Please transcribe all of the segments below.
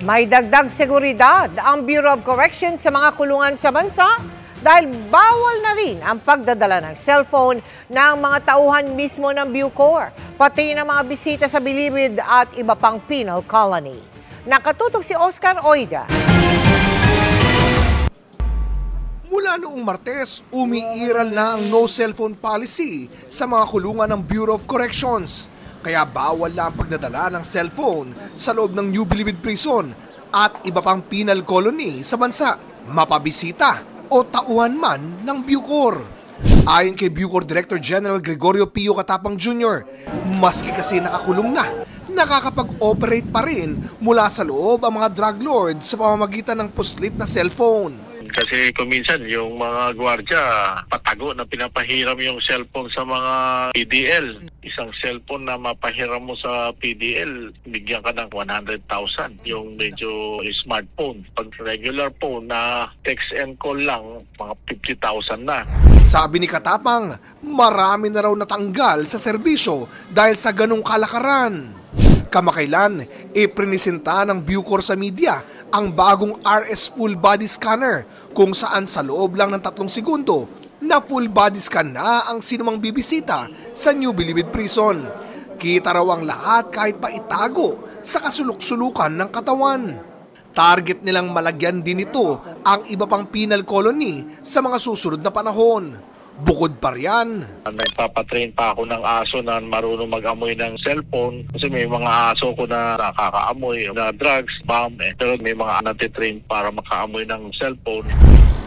May dagdag seguridad ang Bureau of Corrections sa mga kulungan sa bansa dahil bawal na rin ang pagdadala ng cellphone ng mga tauhan mismo ng Bucor, pati ng mga bisita sa Bilibid at iba pang penal colony. Nakatutok si Oscar Oida. Mula noong Martes, umiiral na ang no cellphone policy sa mga kulungan ng Bureau of Corrections. Kaya bawal na ang pagdadala ng cellphone sa loob ng New Bilibid Prison at iba pang penal colony sa bansa, mapabisita o tauhan man ng Bucor. Ayon kay Bucor Director General Gregorio Pio Katapang Jr., maski kasi nakakulong na, nakakapag-operate pa rin mula sa loob ang mga drug lords sa pamamagitan ng puslit na cellphone. Kasi kuminsan yung mga gwardya patago na pinapahiram yung cellphone sa mga PDL. Isang cellphone na mapahiram mo sa PDL, bigyan ka ng 100,000. Yung medyo smartphone. Pag regular phone na text and call lang, mga 50,000 na. Sabi ni Katapang, marami na raw natanggal sa serbisyo dahil sa ganong kalakaran. Kamakailan, iprinisenta ng Bucor sa media ang bagong RS Full Body Scanner kung saan sa loob lang ng 3 segundo na full body scan na ang sinumang bibisita sa New Bilibid Prison. Kita raw ang lahat kahit pa itago sa kasulok-sulukan ng katawan. Target nilang malagyan din ito ang iba pang penal colony sa mga susunod na panahon. Bukod pa riyan, nagpapatrain pa ako ng aso na marunong mag-amoy ng cellphone kasi may mga aso ko na nakakaamoy na drugs, bomb, pero may mga natitrain para makaamoy ng cellphone.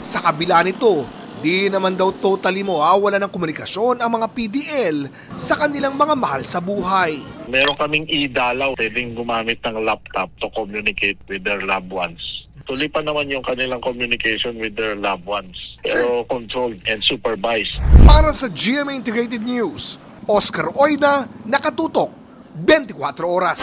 Sa kabila nito, di naman daw totally mawawala ng komunikasyon ang mga PDL sa kanilang mga mahal sa buhay. Meron kaming e-dalaw, pwedeng gumamit ng laptop to communicate with their loved ones. Tuloy pa naman yung kanilang communication with their loved ones, pero controlled and supervised. Para sa GMA Integrated News, Oscar Oida, nakatutok, 24 oras.